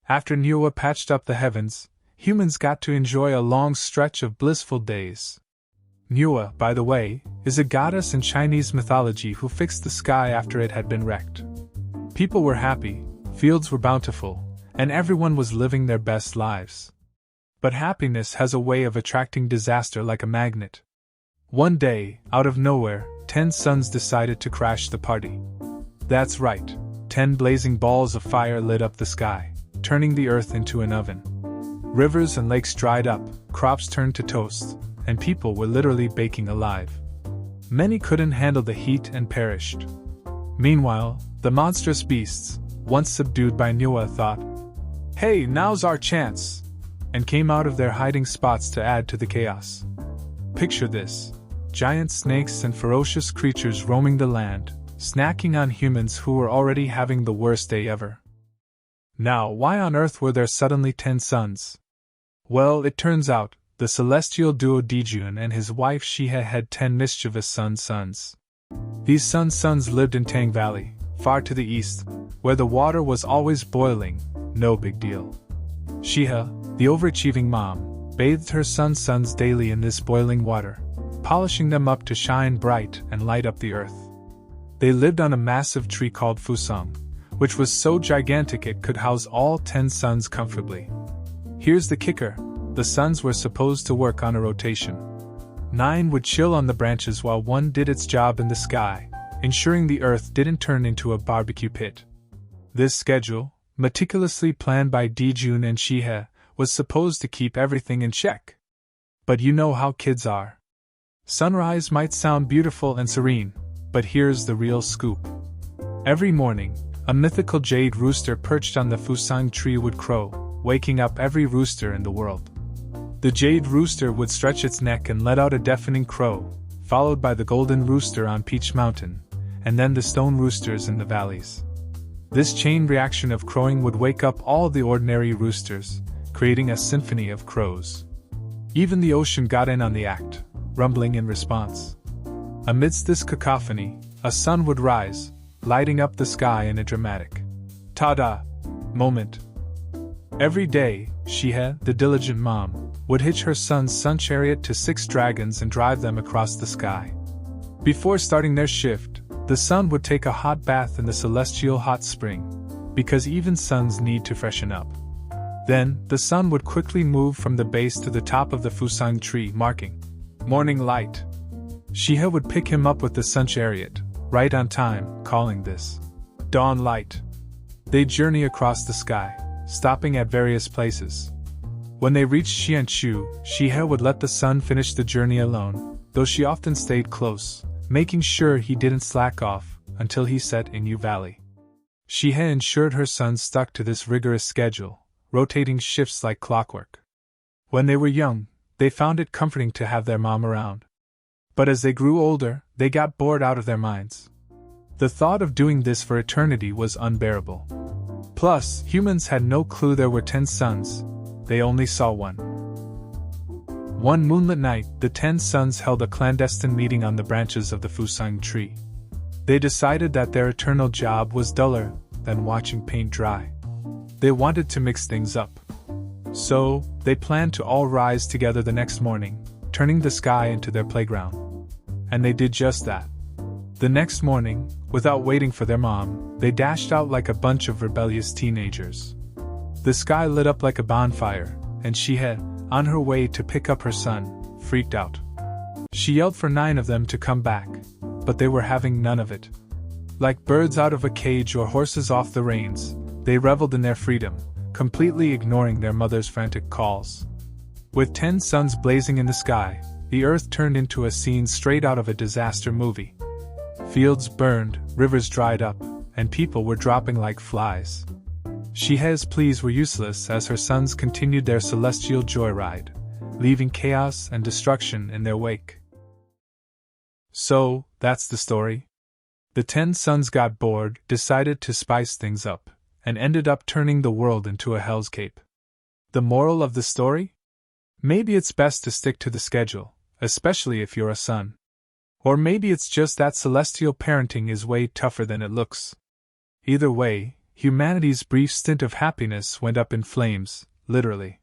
After Niue patched up the heavens, humans got to enjoy a long stretch of blissful days. Niue, by the way, is a goddess in Chinese mythology who fixed the sky after it had been wrecked. People were happy, fields were bountiful, and everyone was living their best lives. But happiness has a way of attracting disaster like a magnet. One day, out of nowhere, 10 suns decided to crash the party. That's right, 10 blazing balls of fire lit up the sky, turning the earth into an oven. Rivers and lakes dried up, crops turned to toast, and people were literally baking alive. Many couldn't handle the heat and perished. Meanwhile, the monstrous beasts, once subdued by Niue, thought, "Hey, now's our chance!" and came out of their hiding spots to add to the chaos. Picture this: giant snakes and ferocious creatures roaming the land, snacking on humans who were already having the worst day ever. Now, why on earth were there suddenly 10 suns? Well, it turns out, the celestial duo Jun and his wife Xihe had 10 mischievous sons. These sons lived in Tang Valley, far to the east, where the water was always boiling, no big deal. Xihe, the overachieving mom, bathed her sons daily in this boiling water, polishing them up to shine bright and light up the earth. They lived on a massive tree called Fusang, which was so gigantic it could house all 10 suns comfortably. Here's the kicker: the suns were supposed to work on a rotation. 9 would chill on the branches while 1 did its job in the sky, ensuring the earth didn't turn into a barbecue pit. This schedule, meticulously planned by Jun and Xihe, was supposed to keep everything in check. But you know how kids are. Sunrise might sound beautiful and serene, but here's the real scoop. Every morning, a mythical jade rooster perched on the Fusang tree would crow, waking up every rooster in the world. The jade rooster would stretch its neck and let out a deafening crow, followed by the golden rooster on Peach Mountain, and then the stone roosters in the valleys. This chain reaction of crowing would wake up all the ordinary roosters, creating a symphony of crows. Even the ocean got in on the act, rumbling in response. Amidst this cacophony, a sun would rise, lighting up the sky in a dramatic ta-da moment. Every day, Xihe, the diligent mom, would hitch her son's sun chariot to 6 dragons and drive them across the sky. Before starting their shift, the sun would take a hot bath in the celestial hot spring, because even suns need to freshen up. Then, the sun would quickly move from the base to the top of the Fusang tree, marking morning light. Xihe would pick him up with the sun chariot, right on time, calling this dawn light. They'd journey across the sky, stopping at various places. When they reached Xianshu, Xihe would let the sun finish the journey alone, though she often stayed close, making sure he didn't slack off until he set in Yu Valley. Xihe ensured her sons stuck to this rigorous schedule, rotating shifts like clockwork. When they were young, they found it comforting to have their mom around. But as they grew older, they got bored out of their minds. The thought of doing this for eternity was unbearable. Plus, humans had no clue there were 10 suns, they only saw one. One moonlit night, the 10 suns held a clandestine meeting on the branches of the Fusang tree. They decided that their eternal job was duller than watching paint dry. They wanted to mix things up. So, they planned to all rise together the next morning, turning the sky into their playground. And they did just that. The next morning, without waiting for their mom, they dashed out like a bunch of rebellious teenagers. The sky lit up like a bonfire, and Xihe, on her way to pick up her son, freaked out. She yelled for 9 of them to come back, but they were having none of it. Like birds out of a cage or horses off the reins, they reveled in their freedom, completely ignoring their mother's frantic calls. With 10 suns blazing in the sky, the earth turned into a scene straight out of a disaster movie. Fields burned, rivers dried up, and people were dropping like flies. Xihe's pleas were useless as her sons continued their celestial joyride, leaving chaos and destruction in their wake. So, that's the story. The 10 suns got bored, decided to spice things up, and ended up turning the world into a hellscape. The moral of the story? Maybe it's best to stick to the schedule, especially if you're a son. Or maybe it's just that celestial parenting is way tougher than it looks. Either way, humanity's brief stint of happiness went up in flames, literally.